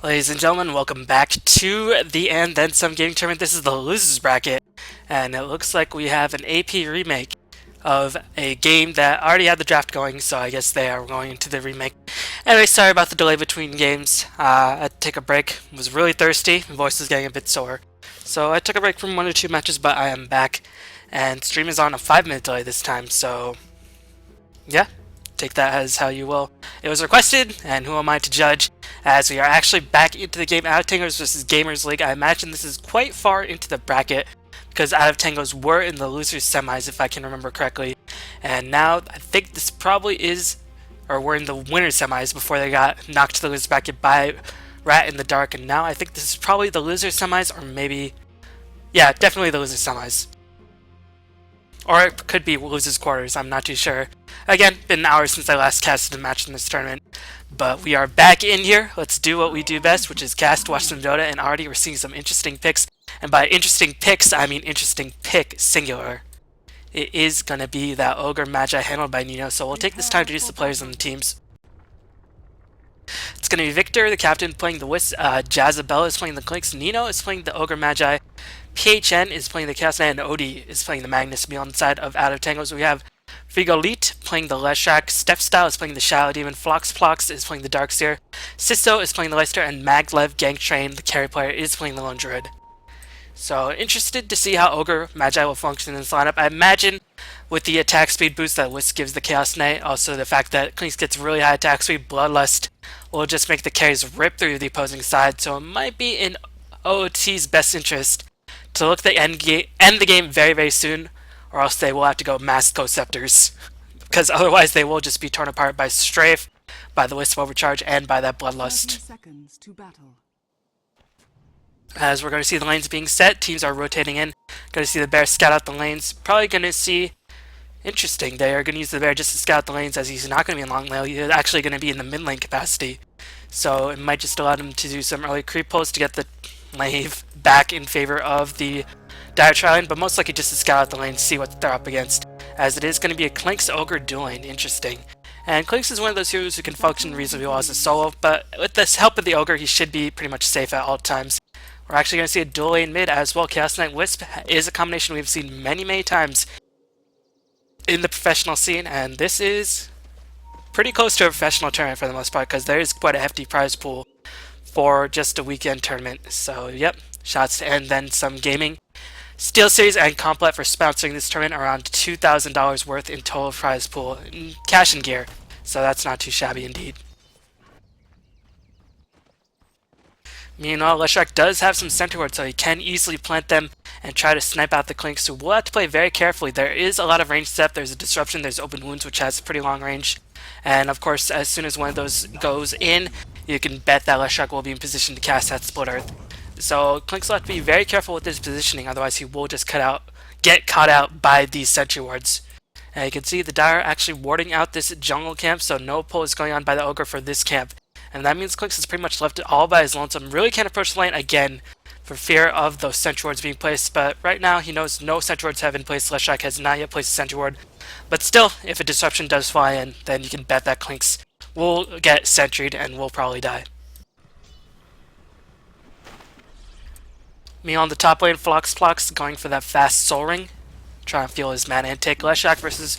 Ladies and gentlemen, welcome back to the And Then Some Gaming Tournament. This is the losers bracket, and it looks like we have an AP remake of a game that already had the draft going, so I guess they are going into the remake. Anyway, sorry about the delay between games. I had to take a break. Was really thirsty. My voice is getting a bit sore. So I took a break from 1 or 2 matches, but I am back, and stream is on a 5-minute delay this time, so yeah, take that as how you will. It was requested, and who am I to judge? As we are actually back into the game, Out of Tangoes versus Gamers League. I imagine this is quite far into the bracket, because Out of Tangoes were in the losers semis, if I can remember correctly. And now, I think this probably is, or we're in the winners semis before they got knocked to the losers bracket by Rat in the Dark. And now I think this is probably the losers semis, or maybe, yeah, definitely the losers semis. Or it could be losers quarters, I'm not too sure. Again, been an hour since I last casted a match in this tournament. But we are back in here. Let's do what we do best, which is cast, watch some Dota, and already we're seeing some interesting picks. And by interesting picks, I mean interesting pick, singular. It is going to be that Ogre Magi handled by Nino, so we'll take this time to introduce the players on the teams. It's going to be Victor, the captain, playing the Wisp. Jazabella is playing the Clinks. Nino is playing the Ogre Magi. PHN is playing the Chaos Knight, and Odie is playing the Magnus. Be on the side of Out of Tangos, we have Frigolit playing the Leshak, Stepstyle is playing the Shadow Demon, Flox is playing the Darkseer, Sisto is playing the Leicester, and Maglev Gangtrain, the carry player, is playing the Lone Druid. So, interested to see how Ogre Magi will function in this lineup. I imagine with the attack speed boost that Wisp gives the Chaos Knight, also the fact that Clinks gets really high attack speed, Bloodlust will just make the carries rip through the opposing side, so it might be in OOT's best interest to look to end the game very, very soon, or else they will have to go mass Co-Scepters, because otherwise they will just be torn apart by Strafe, by the Wisp Overcharge, and by that Bloodlust. As we're going to see the lanes being set, teams are rotating in, going to see the Bear scout out the lanes, probably going to see, interesting, they are going to use the Bear just to scout the lanes as he's not going to be in long lane, he's actually going to be in the mid lane capacity, so it might just allow him to do some early creep pulls to get the lane back in favor of the Dire Trialing, but most likely just to scout out the lane, see what they're up against, as it is going to be a Clinks Ogre dueling. Interesting. And Clinks is one of those heroes who can function reasonably well as a solo, but with the help of the Ogre, he should be pretty much safe at all times. We're actually going to see a dual lane mid as well. Chaos Knight Wisp is a combination we've seen many, many times in the professional scene, and this is pretty close to a professional tournament for the most part, because there is quite a hefty prize pool for just a weekend tournament. So, yep, shots to And Then Some Gaming. Steel Series and Complet for sponsoring this tournament, around $2,000 worth in total prize pool, in cash and gear. So that's not too shabby indeed. Meanwhile, Leshak does have some center wards, so he can easily plant them and try to snipe out the Clinks, so we'll have to play very carefully. There is a lot of range step, there's a Disruption, there's Open Wounds, which has pretty long range. And of course, as soon as one of those goes in, you can bet that Leshak will be in position to cast that Split Earth. So Clinks will have to be very careful with his positioning, otherwise he will just get caught out by these sentry wards. And you can see the Dire actually warding out this jungle camp, so no pull is going on by the Ogre for this camp. And that means Clinks is pretty much left all by his lonesome. Really can't approach the lane again for fear of those sentry wards being placed, but right now he knows no sentry wards have been placed. Leshak has not yet placed a sentry ward. But still, if a Disruption does fly in, then you can bet that Clinks will get sentried and will probably die. Me on the top lane, Flox going for that fast Soul Ring, trying to feel his mana intake. Leshak versus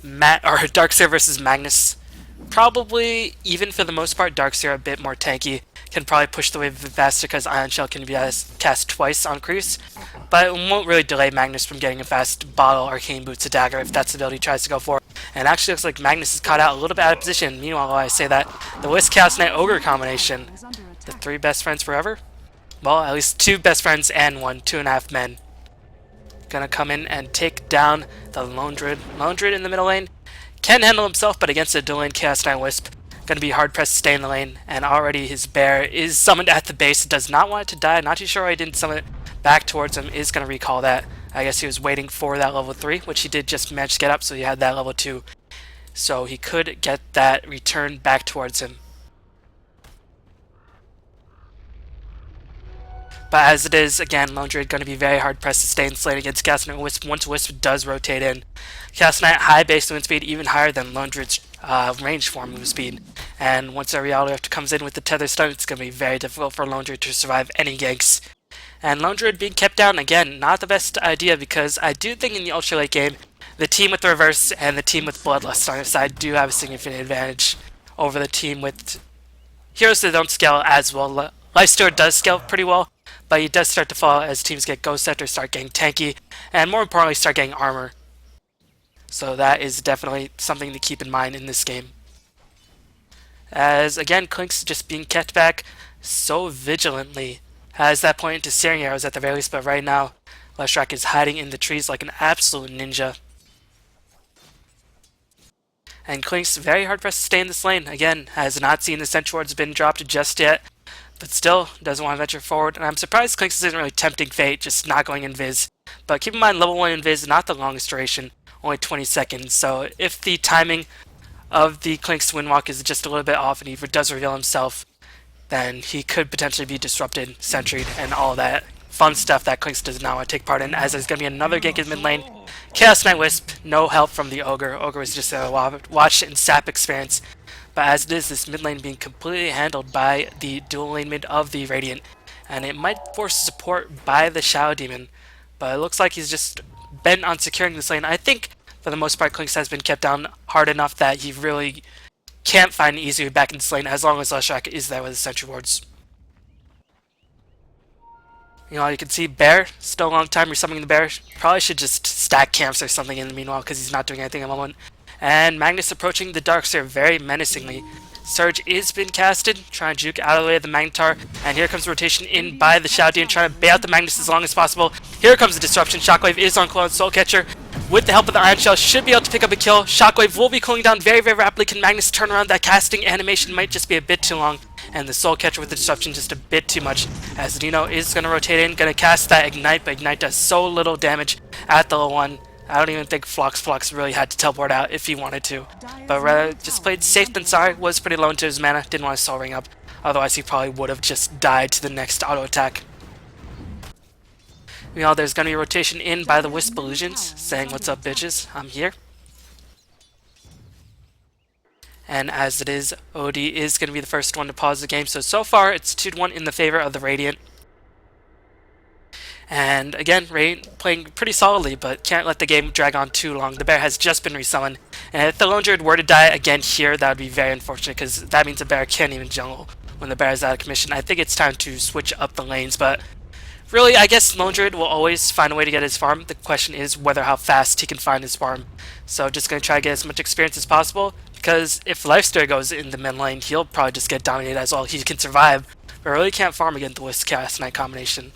Darkseer versus Magnus. Probably, even for the most part, Darkseer a bit more tanky. Can probably push the wave a bit faster because Ion Shell can be cast twice on Crease, but it won't really delay Magnus from getting a fast Bottle, Arcane Boots, a Dagger if that's the ability he tries to go for. And actually looks like Magnus is caught out a little bit out of position. Meanwhile, while I say that, the Wisp Chaos Knight Ogre combination, the 3 best friends forever? Well, at least 2 best friends and 2.5 men. Gonna come in and take down the Lone Druid. Lone Druid in the middle lane can handle himself, but against a dual lane Chaos Knight Wisp, gonna be hard pressed to stay in the lane. And already his Bear is summoned at the base. Does not want it to die. Not too sure why he didn't summon it back towards him. Is gonna recall that. I guess he was waiting for that level 3, which he did just manage to get up, so he had that level 2. So he could get that return back towards him. But as it is, again, Lone Druid going to be very hard pressed to stay in this lane against Castanet Wisp once Wisp does rotate in. Castanet high base movement speed, even higher than Lone Druid's range form movement speed. And once a Reality Rift comes in with the Tether Stun, it's going to be very difficult for Lone Druid to survive any ganks. And Lone Druid being kept down, again, not the best idea, because I do think in the ultra late game, the team with the reverse and the team with Bloodlust on their side do have a significant advantage over the team with heroes that don't scale as well. Lifestealer does scale pretty well, but he does start to fall as teams get Ghost Scepter, start getting tanky, and more importantly, start getting armor. So that is definitely something to keep in mind in this game. As, again, Klink's just being kept back so vigilantly. Has that point into searing arrows at the very least, but right now, Leshrac is hiding in the trees like an absolute ninja. And Klink's very hard pressed to stay in this lane. Again, has not seen the Sentry Ward's been dropped just yet, but still doesn't want to venture forward. And I'm surprised Klink's isn't really tempting fate, just not going invis. But keep in mind, level 1 invis is not the longest duration, only 20 seconds. So if the timing of the Klink's Windwalk is just a little bit off and he does reveal himself, then he could potentially be disrupted, sentried, and all that fun stuff that Klink's does not want to take part in, as there's going to be another gank in mid lane. Chaos Knight Wisp, no help from the Ogre. Ogre was just a watch and sap experience. But as it is, this mid lane being completely handled by the dual lane mid of the Radiant, and it might force support by the Shadow Demon, but it looks like he's just bent on securing this lane. I think, for the most part, Klink's has been kept down hard enough that he really can't find an easy way back in this lane as long as Leshrac is there with his Sentry Wards. You know, you can see Bear, still a long time resummoning the Bear. Probably should just stack camps or something in the meanwhile because he's not doing anything at the moment. And Magnus approaching the Darkseer very menacingly. Surge is been casted, trying to juke out of the way of the Magnetar, and here comes rotation in by the Shadow Demon, trying to bait out the Magnus as long as possible. Here comes the disruption. Shockwave is on cooldown. Soul Catcher, with the help of the Iron Shell, should be able to pick up a kill. Shockwave will be cooling down very, very rapidly. Can Magnus turn around? That casting animation might just be a bit too long, and the Soul Catcher with the disruption just a bit too much, as Dino is going to rotate in, going to cast that Ignite, but Ignite does so little damage at the low one. I don't even think Flox really had to teleport out if he wanted to, but rather just played safe than sorry. Was pretty low into his mana, didn't want to Soul Ring up, otherwise he probably would have just died to the next auto attack. Meanwhile, there's going to be a rotation in by the Wisp Illusions, saying, "What's up, bitches? I'm here." And as it is, Odie is going to be the first one to pause the game. So far, it's 2-1 in the favor of the Radiant. And again, Radiant playing pretty solidly, but can't let the game drag on too long. The Bear has just been resummoned. And if the Lone Druid were to die again here, that would be very unfortunate, because that means the Bear can't even jungle when the Bear is out of commission. I think it's time to switch up the lanes, but really, I guess Lone Druid will always find a way to get his farm. The question is whether how fast he can find his farm. So just going to try to get as much experience as possible, because if Lifestealer goes in the mid lane, he'll probably just get dominated as well. He can survive, but really can't farm against the Wisp Chaos Knight combination.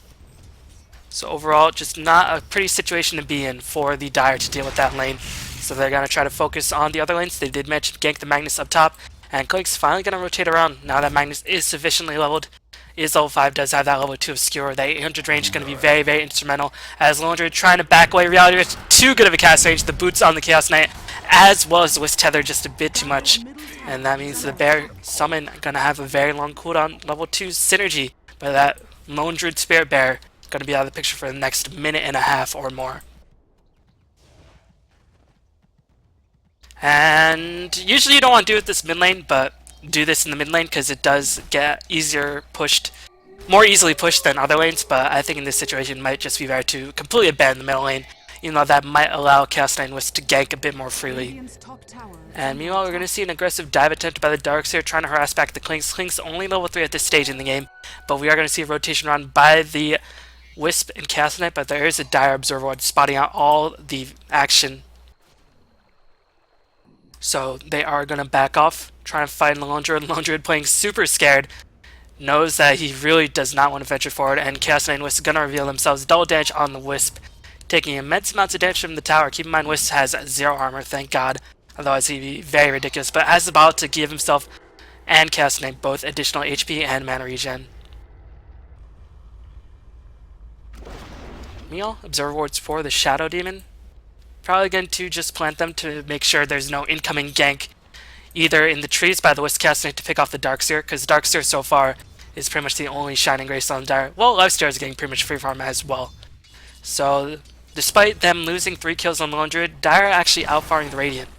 So overall, just not a pretty situation to be in for the Dire to deal with that lane. So they're going to try to focus on the other lanes. They did manage to gank the Magnus up top, and Klink's finally going to rotate around now that Magnus is sufficiently leveled. Is level 5, does have that level 2 Obscure. That 800 range is going to be very, very instrumental, as Lone Druid trying to back away Reality Rift. Too good of a cast range. The boots on the Chaos Knight, as well as the Wisp Tether, just a bit too much. And that means the Bear Summon going to have a very long cooldown. Level 2 Synergy, but that Lone Druid Spirit Bear going to be out of the picture for the next minute and a half or more. And usually you don't want to do it this mid lane, but do this in the mid lane because it does get more easily pushed than other lanes. But I think in this situation it might just be better to completely abandon the middle lane, even though that might allow Chaos Knight Wisp to gank a bit more freely. And meanwhile, we're going to see an aggressive dive attempt by the Darkseer, trying to harass back the Klink's. Klink's only level 3 at this stage in the game, but we are going to see a rotation run by the Wisp and Chaos Knight, but there is a Dire Observer Ward spotting out all the action. So they are going to back off, trying to fight the Lone Druid. Lone Druid playing super scared, knows that he really does not want to venture forward, and Chaos Knight and Wisp are going to reveal themselves. Double damage on the Wisp, taking immense amounts of damage from the tower. Keep in mind, Wisp has 0 armor, thank God, otherwise he'd be very ridiculous, but as about to give himself and Chaos Knight both additional HP and mana regen. Meal, Observer Wards for the Shadow Demon. Probably going to just plant them to make sure there's no incoming gank either in the trees by the Wisp Chaos Knight to pick off the Darkseer, because Darkseer so far is pretty much the only shining grace on Dire. Well, Lifesteal is getting pretty much free farm as well. So, despite them losing 3 kills on the Lone Druid, Dire are actually outfarming the Radiant,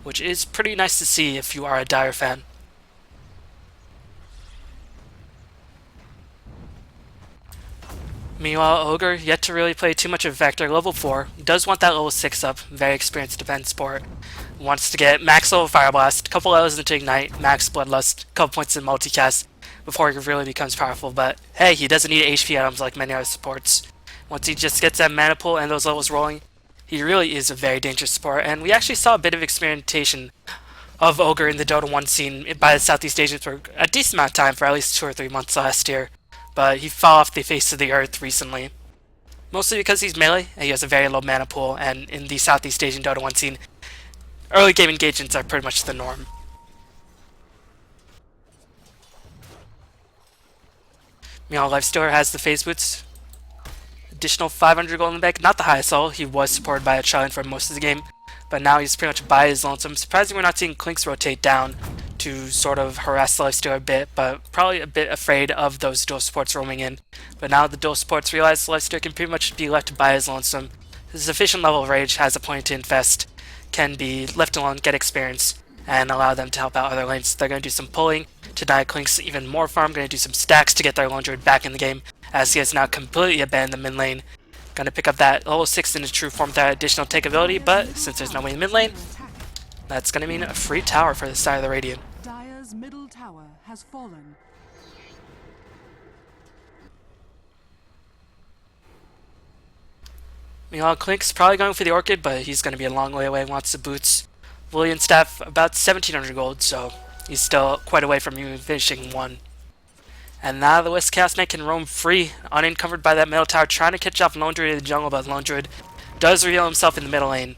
which is pretty nice to see if you are a Dire fan. Meanwhile, Ogre, yet to really play too much of Vector, level 4, does want that level 6 up, very experienced defense support. Wants to get max level Fire Blast, couple levels into Ignite, max Bloodlust, couple points in Multicast, before he really becomes powerful, but hey, he doesn't need HP items like many other supports. Once he just gets that mana pool and those levels rolling, he really is a very dangerous support, and we actually saw a bit of experimentation of Ogre in the Dota 1 scene by the Southeast Asians for a decent amount of time, for at least 2 or 3 months last year. But he fell off the face of the earth recently. Mostly because he's melee, and he has a very low mana pool, and in the Southeast Asian Dota 1 scene, early game engagements are pretty much the norm. Meanwhile, Lifestealer has the phase boots. Additional 500 gold in the bank, not the highest level. He was supported by a challenge for most of the game, but now he's pretty much by his lonesome. Surprising we're not seeing Clinks rotate down to sort of harass the Lifestealer a bit, but probably a bit afraid of those dual supports roaming in. But now the dual supports realize the Lifestealer can pretty much be left by his lonesome. His sufficient level of rage has a point to infest, can be left alone, get experience, and allow them to help out other lanes. They're going to do some pulling to deny Clinks even more farm, going to do some stacks to get their Lone Druid back in the game, as he has now completely abandoned the mid lane. Going to pick up that level 6 in his true form with that additional take ability, but since there's no way in the mid lane, that's going to mean a free tower for the side of the Radiant. Dire's middle tower has fallen. Meanwhile, Clink's probably going for the Orchid, but he's going to be a long way away, wants the boots. Willian staff about 1700 gold, so he's still quite away from even finishing 1. And now the West Cast Knight can roam free, unencumbered by that middle tower, trying to catch off Lone Druid in the jungle, but Lone Druid does reveal himself in the middle lane.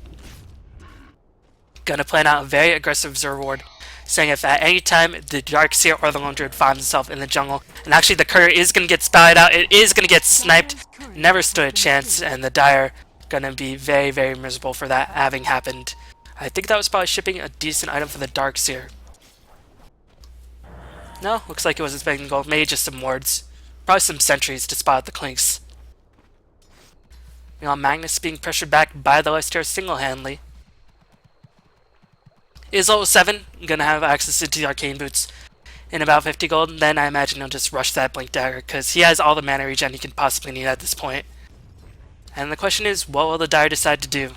Gonna plan out a very aggressive Observer Ward, saying if at any time the Darkseer or the Lone Druid finds himself in the jungle, and actually the courier is gonna get spouted out, it is gonna get sniped, never stood a chance, and the Dire gonna be very, very miserable for that having happened. I think that was probably shipping a decent item for the Darkseer. No, looks like it was expecting gold. Maybe just some wards. Probably some sentries to spot the Clinks. Meanwhile, Magnus being pressured back by the Lifestealer single-handedly. Is level 7, gonna have access to the Arcane Boots in about 50 gold, and then I imagine he'll just rush that Blink Dagger, because he has all the mana regen he can possibly need at this point. And the question is, what will the Dire decide to do?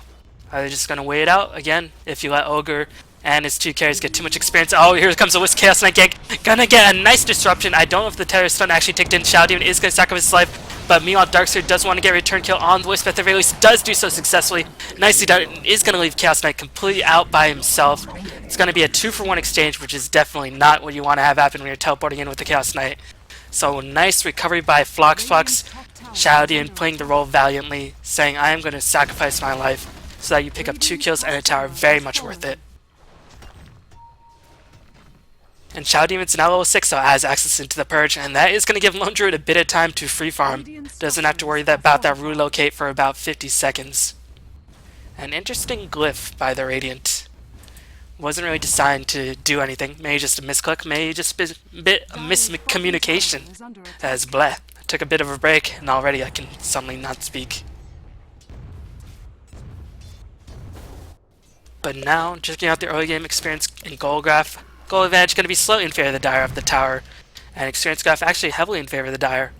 Are they just gonna wait it out? Again, if you let Ogre and his 2 carries get too much experience. Oh, here comes the Wisp Chaos Knight gank. Gonna get a nice disruption. I don't know if the Terror Stun actually ticked in. Shadow Demon is gonna sacrifice his life, but meanwhile, Darkseer does want to get a return kill on the Wisp at the very least. Does do so successfully. Nicely done. Is gonna leave Chaos Knight completely out by himself. It's gonna be a 2-for-1 exchange, which is definitely not what you want to have happen when you're teleporting in with the Chaos Knight. So nice recovery by Flox. Shadow Demon playing the role valiantly, saying I am gonna sacrifice my life so that you pick up 2 kills and a tower. Very much worth it. And Shadow Demon's now level 6, so has access into the Purge, and that is going to give Lone Druid a bit of time to free farm. Doesn't have to worry about that relocate for about 50 seconds. An interesting glyph by the Radiant. Wasn't really designed to do anything. Maybe just a misclick, maybe just a bit of miscommunication. As bleh. Took a bit of a break, and already I can suddenly not speak. But now, checking out the early game experience in goal graph. Goal advantage going to be slightly in favor of the Dire of the tower, and experience graph actually heavily in favor of the Dire.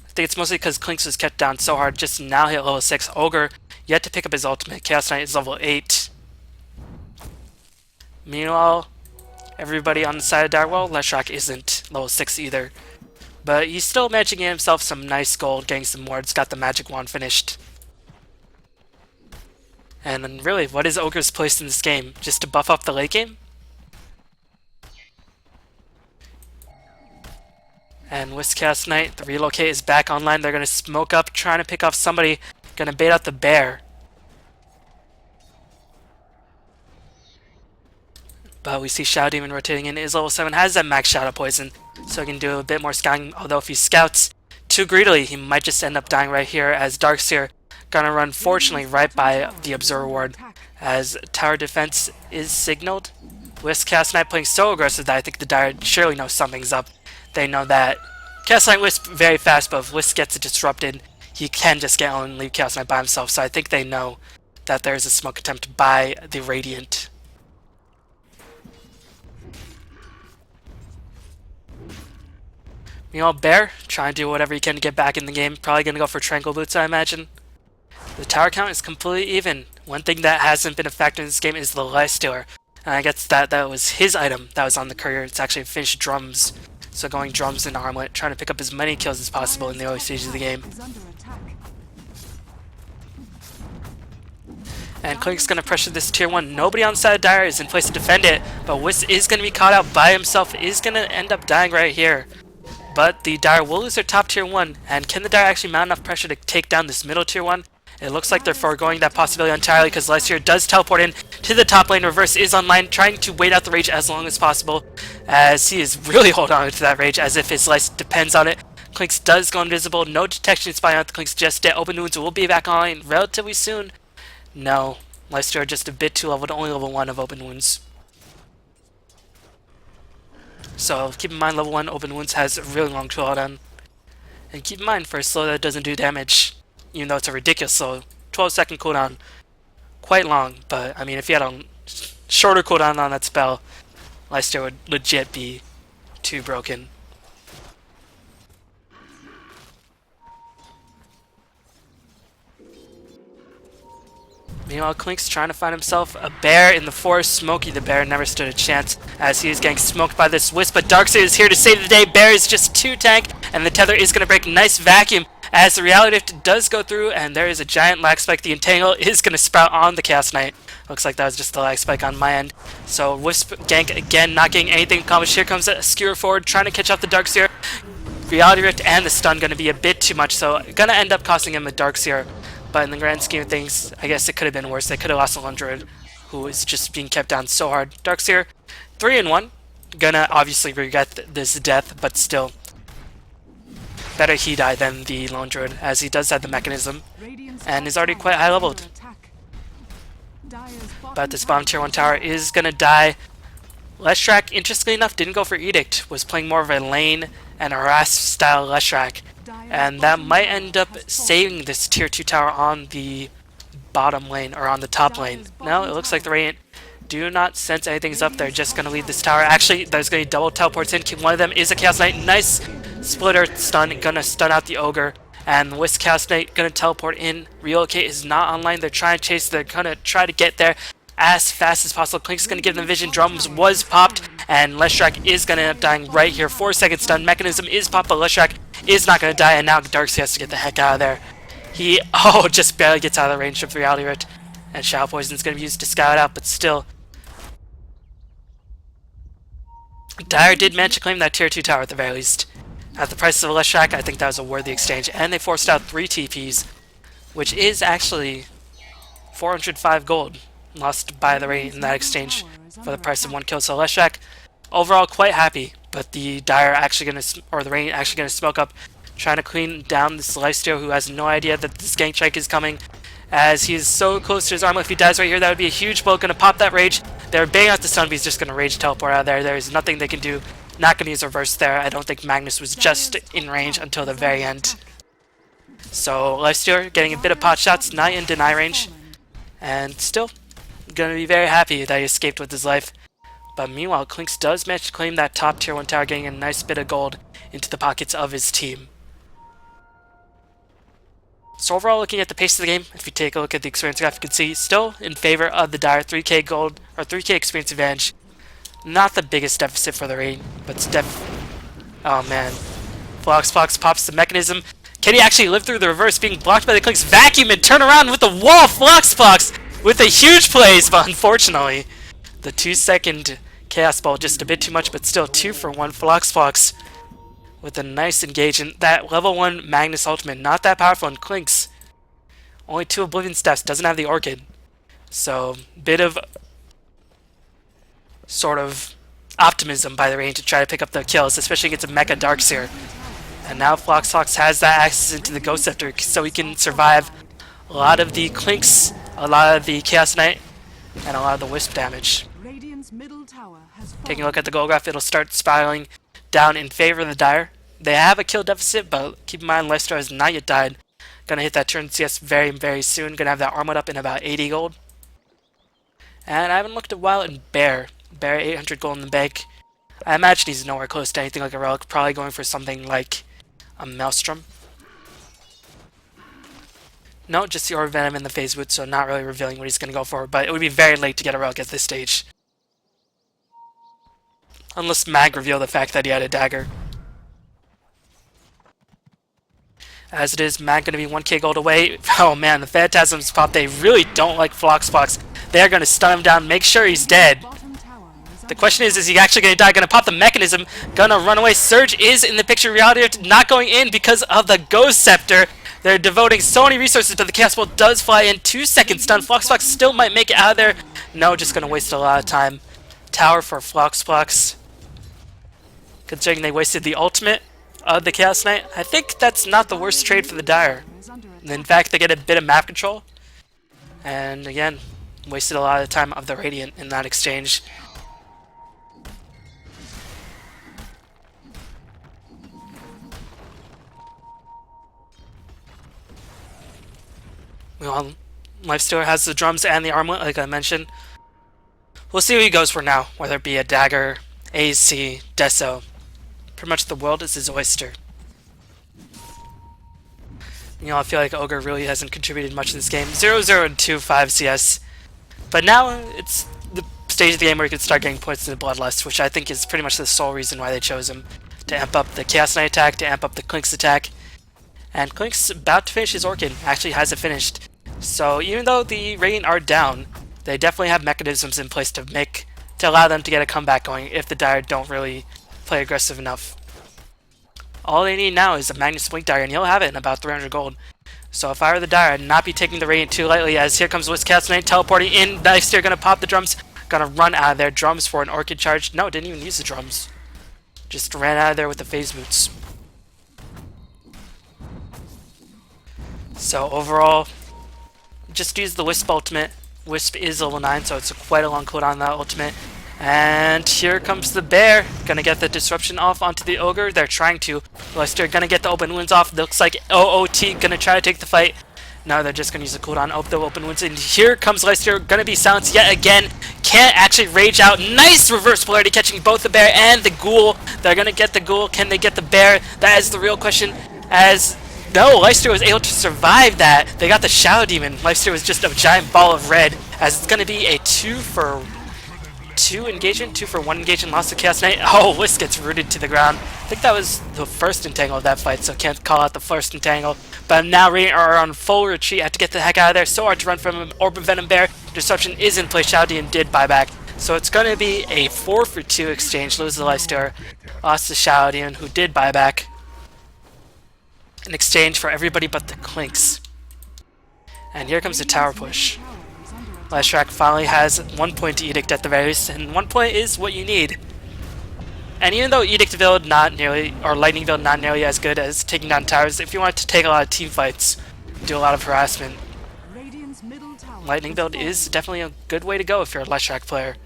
I think it's mostly because Clinks was kept down so hard, just now hit level 6. Ogre yet to pick up his ultimate. Chaos Knight is level 8. Meanwhile, everybody on the side of Dire, well, Leshrac isn't level 6 either. But he's still managing to get himself some nice gold, getting some wards, got the magic wand finished. And then really, what is Ogre's place in this game? Just to buff up the late game? And Wiscast Knight, the relocate is back online. They're going to smoke up, trying to pick off somebody. Going to bait out the bear. But we see Shadow Demon rotating in. Is level 7, has that max Shadow Poison, so he can do a bit more scouting. Although if he scouts too greedily, he might just end up dying right here, as Darkseer going to run, fortunately, right by the Observer Ward, as tower defense is signaled. Wiscast Knight playing so aggressive that I think the Dire surely knows something's up. they know that Chaos Knight Wisp very fast, but if Wisp gets disrupted, he can just get on and leave Chaos Knight by himself. So I think they know that there's a smoke attempt by the Radiant. Meanwhile, Bear trying to do whatever he can to get back in the game. Probably going to go for Tranquil Boots, I imagine. The tower count is completely even. One thing that hasn't been a factor in this game is the Lifestealer. And I guess that was his item that was on the courier. It's actually finished drums. So going drums and armlet, trying to pick up as many kills as possible in the early stages of the game. And Klink's going to pressure this tier 1. Nobody on the side of Dire is in place to defend it, but Wisp is going to be caught out by himself, is going to end up dying right here. But the Dire will lose their top tier 1, and can the Dire actually mount enough pressure to take down this middle tier 1? It looks like they're foregoing that possibility entirely because Lifestealer does teleport in to the top lane. Reverse is online, trying to wait out the rage as long as possible, as he is really holding on to that rage as if his life depends on it. Klinks does go invisible, no detection spy out the Klinks just yet. Open Wounds will be back online relatively soon. No, Lifestealer just a bit too leveled, only level 1 of Open Wounds. So keep in mind level 1 Open Wounds has a really long cooldown. And keep in mind for a slow that doesn't do damage, even though it's a ridiculous slow, 12-second cooldown, quite long, but I mean if you had a shorter cooldown on that spell, Lifestealer would legit be too broken. Meanwhile, Klink's trying to find himself a bear in the forest. Smokey the bear never stood a chance as he is getting smoked by this Wisp, but Darkseid is here to save the day. Bear is just 2 tank, and the tether is going to break. Nice vacuum as the Reality Rift does go through, and there is a giant lag spike. The Entangle is going to sprout on the Chaos Knight. Looks like that was just the lag spike on my end. So Wisp gank again, not getting anything accomplished. Here comes a Skewer forward, trying to catch up the Darkseer. Reality Rift and the stun going to be a bit too much, so going to end up costing him a Darkseer. But in the grand scheme of things, I guess it could have been worse. They could have lost a Lone Druid, who is just being kept down so hard. Darkseer, 3-1. Gonna obviously regret this death, but still. Better he die than the Lone Druid, as he does have the mechanism, and is already quite high leveled. But this bottom tier 1 tower is gonna die. Leshrac, interestingly enough, didn't go for Edict, was playing more of a lane and harass style Leshrac. And that might end up saving this tier 2 tower on the bottom lane, or on the top lane. No, it looks like the Radiant do not sense anything's up. They're just going to leave this tower. Actually, there's going to be double teleports in. One of them is a Chaos Knight. Nice splitter stun. Going to stun out the Ogre. And with Chaos Knight going to teleport in. Relocate is not online. They're trying to chase. They're going to try to get there as fast as possible. Klink's going to give them vision. Drums was popped. And Leshrac is going to end up dying right here. 4-second stun. Mechanism is popped, but Leshrac is not going to die. And now Darkseid has to get the heck out of there. He, just barely gets out of the range of the Reality Rift. And Shadow Poison is going to be used to scout out, but still. Dire did manage to claim that tier 2 tower at the very least. At the price of a Leshrac, I think that was a worthy exchange. And they forced out 3 TPs, which is actually 405 gold lost by the Radiant in that exchange for the price of 1 kill. So Leshrac, overall quite happy, but the Dire actually going to, or the Radiant actually going to smoke up, trying to clean down this Lifestealer who has no idea that this gank strike is coming, as he is so close to his armor. If he dies right here, that would be a huge blow. Going to pop that rage. They're banging out the stun, but he's just going to rage teleport out of there. There is nothing they can do. Not going to use reverse there. I don't think Magnus was just in range until the very end. So Lifestealer getting a bit of pot shots, not in deny range, and still going to be very happy that he escaped with his life. But meanwhile, Klinks does manage to claim that top tier 1 tower, getting a nice bit of gold into the pockets of his team. So overall, looking at the pace of the game, if you take a look at the experience graph, you can see still in favor of the Dire. 3k gold, or 3k experience advantage. Not the biggest deficit for the Radiant, but it's oh man. Fox pops the mechanism. Can he actually live through the reverse, being blocked by the Klinks? Vacuum and turn around with the wall. Fox with a huge plays, but unfortunately, the 2-second Chaos Ball just a bit too much, but still 2 for 1. Fox with a nice engagement. That level 1 Magnus ultimate, not that powerful, and Klinks only 2 Oblivion Staffs, doesn't have the Orchid. So, bit of sort of optimism by the Radiant to try to pick up the kills, especially against a Mecha Darkseer. And now Fox has that access into the Ghost Scepter, so he can survive a lot of the Klinks, a lot of the Chaos Knight, and a lot of the Wisp damage. Radiant's middle tower has Taking a look at the gold graph, it'll start spiraling down in favor of the Dire. They have a kill deficit, but keep in mind Leicester has not yet died. Gonna hit that turn CS very, very soon. Gonna have that armored up in about 80 gold. And I haven't looked a while in Bear. Bear 800 gold in the bank. I imagine he's nowhere close to anything like a relic. Probably going for something like a Maelstrom. No, just the Orb Venom and the Phase Boot, so not really revealing what he's going to go for, but it would be very late to get a relic at this stage. Unless Mag revealed the fact that he had a dagger. As it is, Mag going to be 1k gold away. Oh man, the Phantasms pop. They really don't like Floxbox. They are going to stun him down, make sure he's dead. The question is he actually going to die? Going to pop the mechanism, going to run away. Surge is in the picture. Reality not going in because of the Ghost Scepter. They're devoting so many resources, but the Chaos Bolt does fly in. 2 seconds stun. Floxbox still might make it out of there. No, just going to waste a lot of time. Tower for Floxbox. Considering they wasted the ultimate of the Chaos Knight, I think that's not the worst trade for the Dire. In fact, they get a bit of map control. And again, wasted a lot of time of the Radiant in that exchange. Well, Lifestealer has the drums and the armlet, like I mentioned. We'll see what he goes for now, whether it be a dagger, AC, Deso. Pretty much the world is his oyster. You know, I feel like Ogre really hasn't contributed much in this game. 0-0 and 2-5 CS. But now it's the stage of the game where you can start getting points in the Bloodlust, which I think is pretty much the sole reason why they chose him. To amp up the Chaos Knight attack, to amp up the Clink's attack. And Clink's about to finish his Orchid, actually has it finished. So even though the Radiant are down, they definitely have mechanisms in place to allow them to get a comeback going if the Dire don't really play aggressive enough. All they need now is a Magnus Blink Dagger, and he'll have it in about 300 gold. So if I were the Dire, I'd not be taking the Radiant too lightly, as here comes Wisp Chaos Knight teleporting in. Lifestealer gonna pop the drums, gonna run out of there. Drums for an Orchid charge. No, didn't even use the drums. Just ran out of there with the Phase Boots. So overall, just use the Wisp ultimate. Wisp is level 9, so it's quite a long cooldown on that ultimate. And here comes the Bear. Gonna get the disruption off onto the Ogre. They're trying to. Leicester gonna get the open wounds off. Looks like OOT gonna try to take the fight. No, they're just gonna use the cooldown of the open wounds. And here comes Leicester, gonna be silenced yet again. Can't actually rage out. Nice reverse polarity catching both the Bear and the Ghoul. They're gonna get the Ghoul. Can they get the Bear? That is the real question. As no, Leicester was able to survive that. They got the Shadow Demon. Leicester was just a giant ball of red. As it's gonna be a 2-for-2 engagement, 2-for-1 engagement, lost to Chaos Knight. Oh, Wisp gets rooted to the ground. I think that was the first entangle of that fight, so can't call out the first entangle. But now Radiant are on full retreat. Have to get the heck out of there. So hard to run from him. Orb of Venom Bear. Disruption is in place. Shadow Demon did buy back. So it's going to be a 4-for-2 exchange. Lose the Lifestealer. Lost the Shadow Demon, who did buy back. In exchange for everybody but the Clinks. And here comes the tower push. Lashrak finally has 1 point to Edict at the very least, and 1 point is what you need. And even though Edict build or Lightning build not nearly as good as taking down towers, if you want to take a lot of team fights, do a lot of harassment, Lightning build is definitely a good way to go if you're a Lashrak player.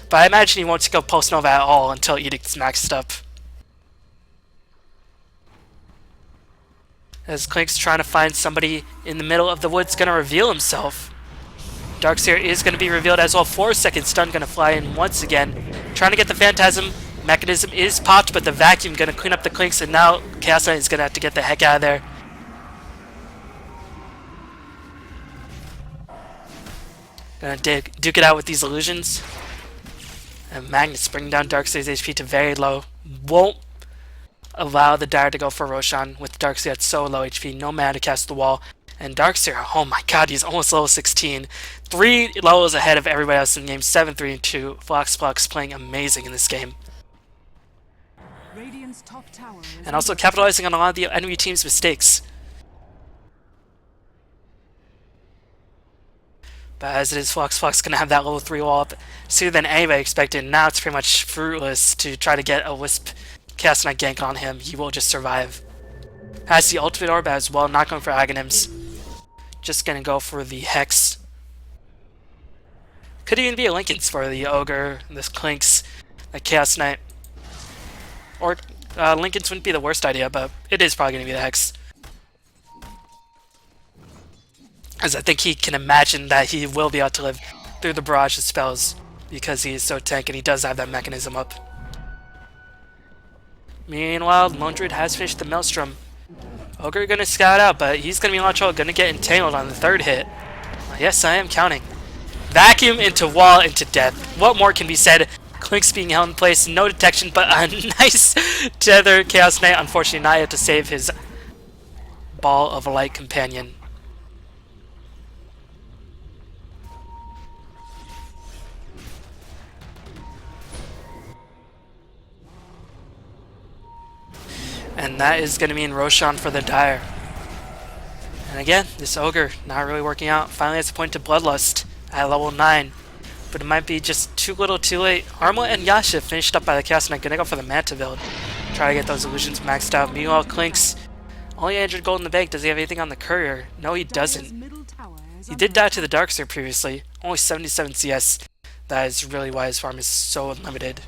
But I imagine you won't go Pulse Nova at all until Edict's maxed up. As Clink's trying to find somebody in the middle of the woods, gonna reveal himself. Darkseer is going to be revealed as well. 4-second stun going to fly in once again. Trying to get the Phantasm. Mechanism is popped, but the Vacuum going to clean up the Clinks, and now Chaos Knight is going to have to get the heck out of there. Gonna duke it out with these illusions. And Magnus bringing down Darkseer's HP to very low. Won't allow the Dire to go for Roshan with Darkseer at so low HP. No mana to cast the wall. And Darkseer, oh my god, he's almost level 16. 3 levels ahead of everybody else in the game. 7-3-2. Floxbox playing amazing in this game. And also capitalizing on a lot of the enemy team's mistakes. But as it is, Floxbox going to have that level 3 wall up sooner than anybody expected. Now it's pretty much fruitless to try to get a Wisp Chaos Knight gank on him. He will just survive. Has the ultimate orb as well, not going for Aghanims. Just gonna go for the Hex. Could even be a Linken's for the Ogre, this Clinks, a Chaos Knight. Or Lincoln's wouldn't be the worst idea, but it is probably going to be the Hex. As I think he can imagine that he will be able to live through the barrage of spells because he is so tank and he does have that mechanism up. Meanwhile, Lone Druid has finished the Maelstrom. Ogre gonna scout out, but he's gonna be in a lot of trouble, gonna get entangled on the third hit. Yes, I am counting. Vacuum into wall into death. What more can be said? Clink's being held in place, no detection, but a nice tether. Chaos Knight, unfortunately, not able to save his ball of light companion. And that is going to mean Roshan for the Dire. And again, this Ogre not really working out. Finally has a point to Bloodlust at level 9. But it might be just too little too late. Armlet and Yasha finished up by the Chaos Knight. Gonna go for the Manta build. Try to get those illusions maxed out. Meanwhile, Clink's only 100 gold in the bank. Does he have anything on the courier? No, he doesn't. He did die to the Darkseer previously. Only 77 CS. That is really why his farm is so unlimited.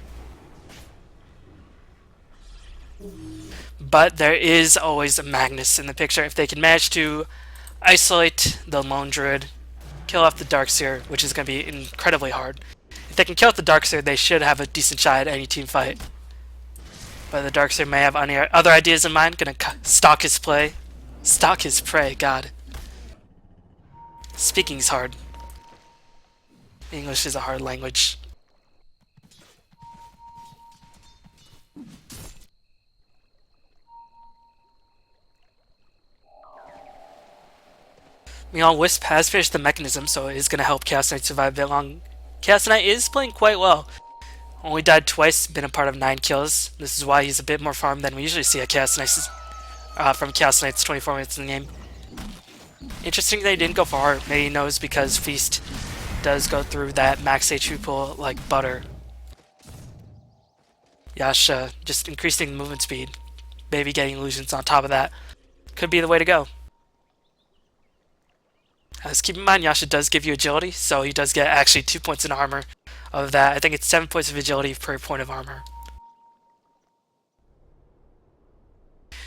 But there is always a Magnus in the picture. If they can manage to isolate the Lone Druid, kill off the Darkseer, which is going to be incredibly hard. If they can kill off the Darkseer, they should have a decent shot at any team fight. But the Darkseer may have other ideas in mind. Going to stalk his play. Stalk his prey, god. Speaking's hard. English is a hard language. Meanwhile, Wisp has finished the mechanism, so it is going to help Chaos Knight survive a bit long. Chaos Knight is playing quite well. Only died twice, been a part of 9 kills. This is why he's a bit more farmed than we usually see at Chaos Knight's, from Chaos Knight's 24 minutes in the game. Interesting that he didn't go for Heart. Maybe he knows because Feast does go through that max HP pool like butter. Yasha just increasing movement speed. Maybe getting illusions on top of that. Could be the way to go. As keep in mind, Yasha does give you agility, so he does get actually 2 points in armor of that. I think it's 7 points of agility per point of armor.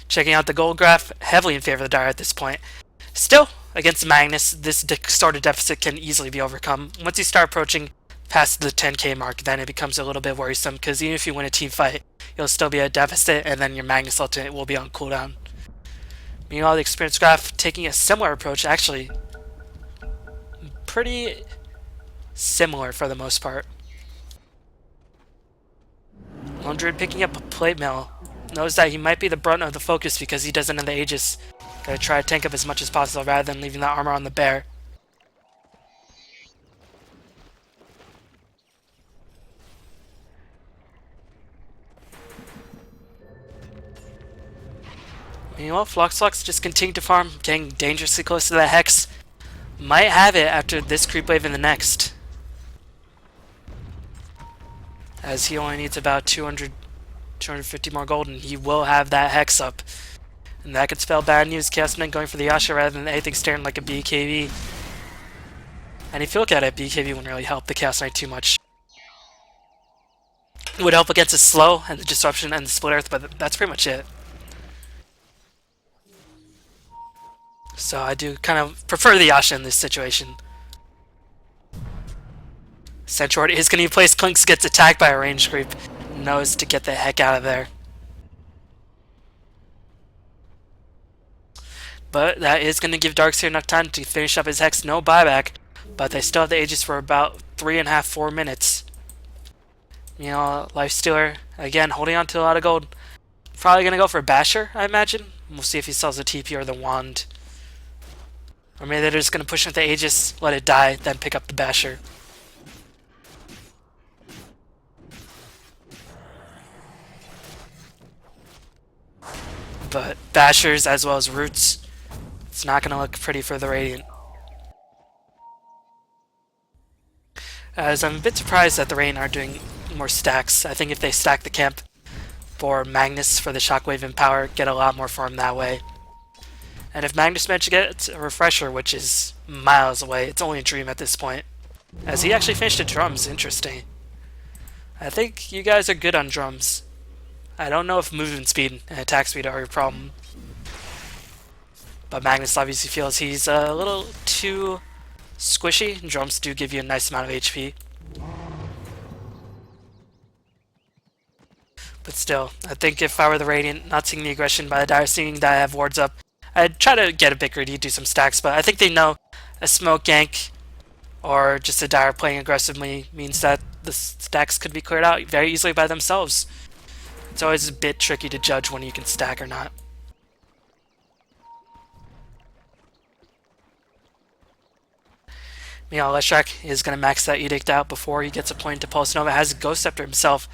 Checking out the gold graph, heavily in favor of the Dire at this point. Still, against Magnus, this distorted deficit can easily be overcome. Once you start approaching past the 10k mark, then it becomes a little bit worrisome, because even if you win a team fight, you'll still be at deficit, and then your Magnus ultimate will be on cooldown. Meanwhile, the experience graph taking a similar approach, actually pretty similar for the most part. Lone Druid picking up a plate mail. Knows that he might be the brunt of the focus because he doesn't have the Aegis. Gotta try to tank up as much as possible rather than leaving the armor on the bear. Meanwhile, Floxlox just continue to farm, getting dangerously close to that Hex. Might have it after this creep wave and the next. As he only needs about 250 more gold, and he will have that Hex up. And that could spell bad news. Chaos Knight going for the Yasha rather than anything staring like a BKB. And if you look at it, BKB wouldn't really help the Chaos Knight too much. It would help against the slow and the disruption and the split earth, but that's pretty much it. So I do kind of prefer the Yasha in this situation. Centroid is going to be placed. Clinks gets attacked by a range creep. Knows to get the heck out of there. But that is going to give Darkseer enough time to finish up his Hex. No buyback. But they still have the Aegis for about 3.5-4 minutes. You know, Lifestealer, again, holding on to a lot of gold. Probably going to go for Basher, I imagine. We'll see if he sells the TP or the Wand. Or maybe they're just going to push with the Aegis, let it die, then pick up the Basher. But Bashers as well as Roots, it's not going to look pretty for the Radiant. As I'm a bit surprised that the Radiant are doing more stacks. I think if they stack the camp for Magnus for the Shockwave and Power, get a lot more farm that way. And if Magnus managed to get a refresher, which is miles away, it's only a dream at this point. As he actually finished the drums, interesting. I think you guys are good on drums. I don't know if movement speed and attack speed are a problem. But Magnus obviously feels he's a little too squishy. Drums do give you a nice amount of HP. But still, I think if I were the Radiant, not seeing the aggression by the Dire, seeing that I have wards up, I'd try to get a bit greedy, do some stacks, but I think they know a smoke gank or just a Dire playing aggressively means that the stacks could be cleared out very easily by themselves. It's always a bit tricky to judge when you can stack or not. Meanwhile, Leshrac is going to max that Edict out before he gets a point to Pulse Nova. Has a Ghost Scepter himself.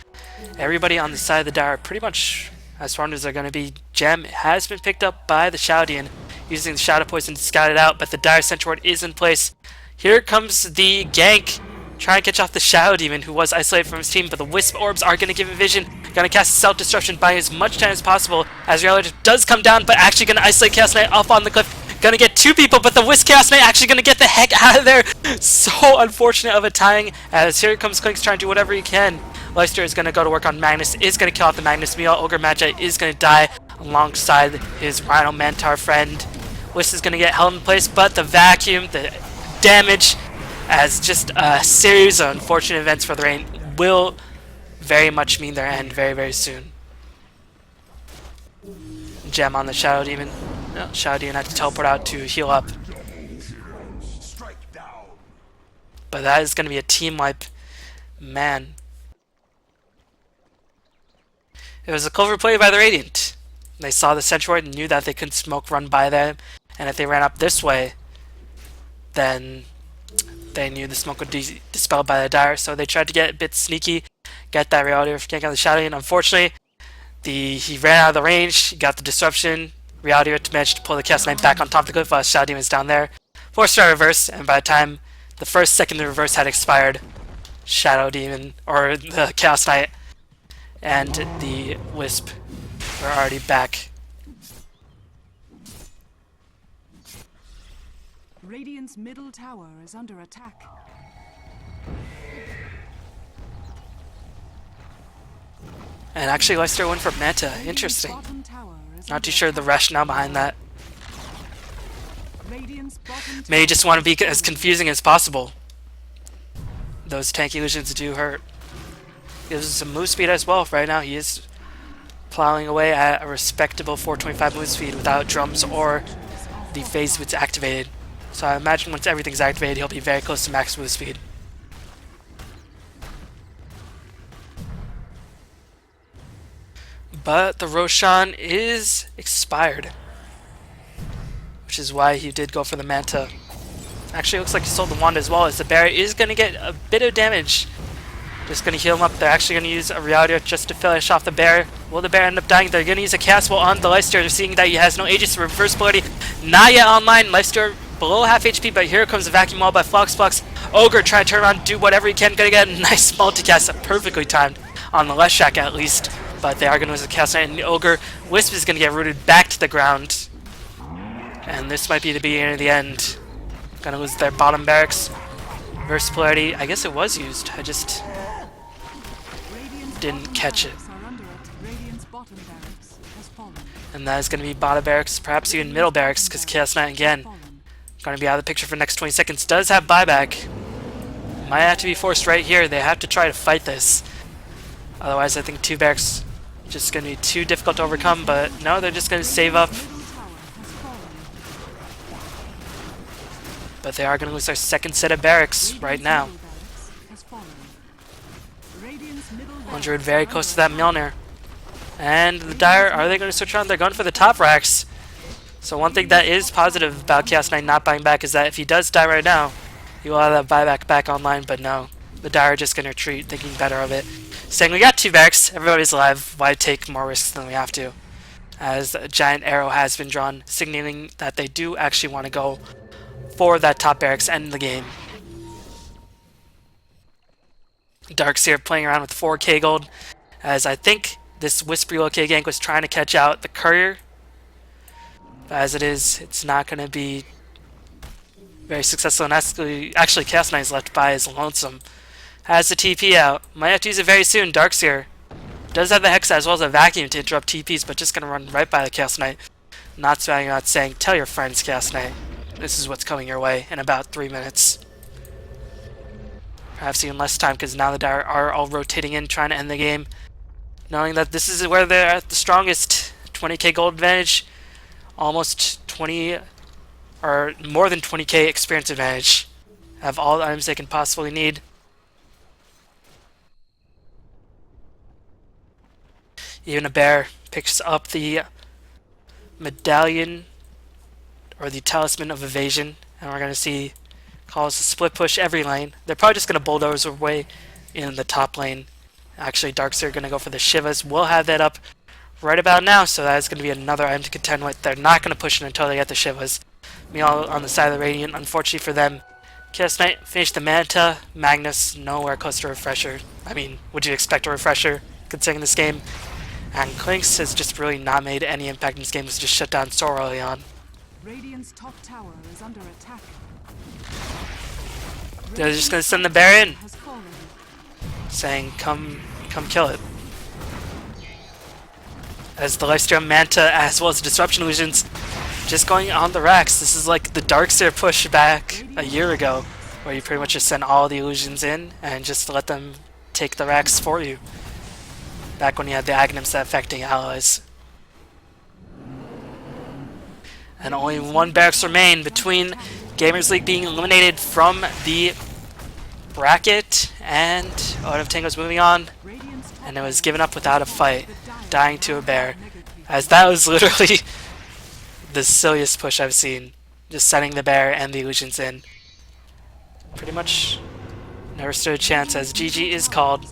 Everybody on the side of the Dire, pretty much as far as they're going to be. Gem has been picked up by the Shoudian, using the Shadow Poison to scout it out, but the Dire Sentry Ward is in place. Here comes the gank, trying to catch off the Shadow Demon, who was isolated from his team, but the Wisp Orbs are going to give him vision. Going to cast Self-Destruction, buying as much time as possible, as Reality does come down, but actually going to isolate Chaos Knight up on the cliff. Gonna get two people, but the Wisp Chaos Knight actually gonna get the heck out of there. So unfortunate of a tying, as here comes Clinks trying to do whatever he can. Leicester is gonna go to work on Magnus, is gonna kill off the Magnus. Meanwhile, Ogre Magi is gonna die alongside his Rhino Mantar friend. Wisp is gonna get held in place, but the vacuum, the damage, as just a series of unfortunate events for the Rain will very much mean their end very, very soon. Gem on the Shadow Demon. No, Shadow Demon had to teleport out to heal up. But that is going to be a team wipe. Man. It was a clever play by the Radiant. They saw the Sentry Ward and knew that they couldn't smoke run by them. And if they ran up this way, then they knew the smoke would be dispelled by the Dire. So they tried to get a bit sneaky, get that Reality Rift gank on the Shadow Demon. Unfortunately, he ran out of the range, he got the disruption. Reality Rift managed to pull the Chaos Knight back on top of the cliff while Shadow Demon is down there. Forced our reverse, and by the time the first second the reverse had expired, Shadow Demon, or the Chaos Knight, and the Wisp were already back. Radiant's middle tower is under attack. And actually Leicester went for Manta. Interesting. Not too sure the rationale behind that. May just want to be as confusing as possible. Those tank illusions do hurt. Gives him some move speed as well. Right now he is plowing away at a respectable 425 move speed without drums or the phase boots activated. So I imagine once everything's activated he'll be very close to max move speed. But the Roshan is expired, which is why he did go for the Manta. Actually, it looks like he sold the Wand as well, as the Bear is going to get a bit of damage. Just going to heal him up. They're actually going to use a Reality Rift just to finish off the Bear. Will the Bear end up dying? They're going to use a Castwell on the Lifesteal. They're seeing that he has no Aegis. Reverse Polarity not yet online. Lifesteal below half HP, but here comes the Vacuum Wall by Flux. Ogre trying to turn around, do whatever he can. Going to get a nice multicast, perfectly timed on the Leshrac at least. But they are going to lose the Chaos Knight, and the Ogre. Wisp is going to get rooted back to the ground. And this might be the beginning of the end. Going to lose their bottom barracks. Reverse Polarity, I guess it was used. I just didn't catch it. And that is going to be bottom barracks, perhaps even middle barracks, because Chaos Knight again going to be out of the picture for the next 20 seconds. Does have buyback. Might have to be forced right here. They have to try to fight this. Otherwise, I think two barracks just going to be too difficult to overcome, but no, they're just going to save up. But they are going to lose their second set of barracks right now. 100 very close to that Mjolnir. And the Dire, are they going to switch on? They're going for the top racks. So one thing that is positive about Chaos Knight not buying back is that if he does die right now, he will have that buyback back online, but no. The Dire are just going to retreat, thinking better of it. Saying we got two barracks, everybody's alive, why take more risks than we have to? As a giant arrow has been drawn, signaling that they do actually want to go for that top barracks and the game. Darkseer playing around with 4k gold, as I think this Wisp Relocate gank was trying to catch out the Courier. But as it is, it's not going to be very successful, and actually Chaos Knight is left by is lonesome. Has the TP out. Might have to use it very soon. Darkseer Does have the Hex as well as a Vacuum to interrupt TPs, but just gonna run right by the Chaos Knight. Not spamming out saying, tell your friends, Chaos Knight, this is what's coming your way in about 3 minutes. Perhaps even less time, because now the Dire are all rotating in, trying to end the game. Knowing that this is where they're at the strongest. 20k gold advantage, almost 20, or more than 20k experience advantage. Have all the items they can possibly need. Even a bear picks up the medallion, or the talisman of evasion, and we're going to see calls a split push every lane. They're probably just going to bulldoze their way in the top lane. Actually, Darks are going to go for the Shivas. We'll have that up right about now, so that is going to be another item to contend with. They're not going to push it until they get the Shivas. Meanwhile, on the side of the Radiant, unfortunately for them, Chaos Knight finished the Manta. Magnus nowhere close to a refresher. I mean, would you expect a refresher considering this game? And Clinks has just really not made any impact in this game. It's just shut down so early on. Radiant's top tower is under attack. They're just going to send the bear in, saying, come kill it. As the Lifesteal Manta, as well as the Disruption Illusions, just going on the racks. This is like the Darkseer push back a year ago, where you pretty much just send all the illusions in and just let them take the racks for you. Back when you had the Aghanims that affecting allies. And only one barracks remain between Gamers League being eliminated from the bracket and Tangoes moving on, and it was given up without a fight, dying to a bear, as that was literally the silliest push I've seen, just sending the bear and the illusions in. Pretty much never stood a chance, as GG is called.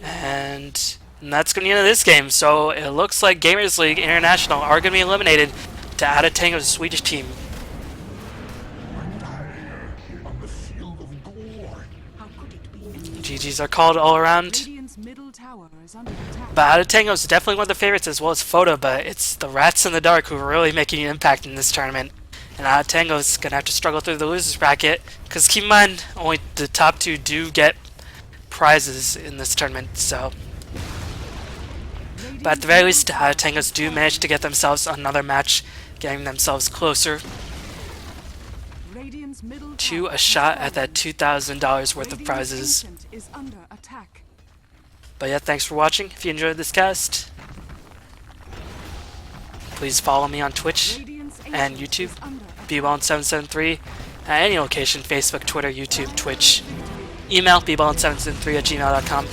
And that's going to be the end of this game, so it looks like Gamers League International are going to be eliminated to Tangoes' Swedish team. GG's are called all around. But Tangoes is definitely one of the favorites, as well as Photo, but it's the Rats in the Dark who are really making an impact in this tournament. And Tangoes is going to have to struggle through the losers bracket, because keep in mind, only the top two do get prizes in this tournament, so. But at the very least, Tangoes do manage to get themselves another match, getting themselves closer to a shot at that $2,000 worth of prizes. But yeah, thanks for watching. If you enjoyed this cast, please follow me on Twitch and YouTube, bballin773, at any location, Facebook, Twitter, YouTube, Twitch. Email bballin773@gmail.com.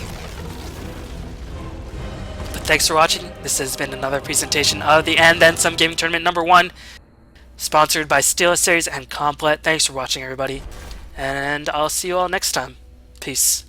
But thanks for watching. This has been another presentation of the And Then Some Gaming Tournament number 1, sponsored by Steelers Series and Complet. Thanks for watching, everybody, and I'll see you all next time. Peace.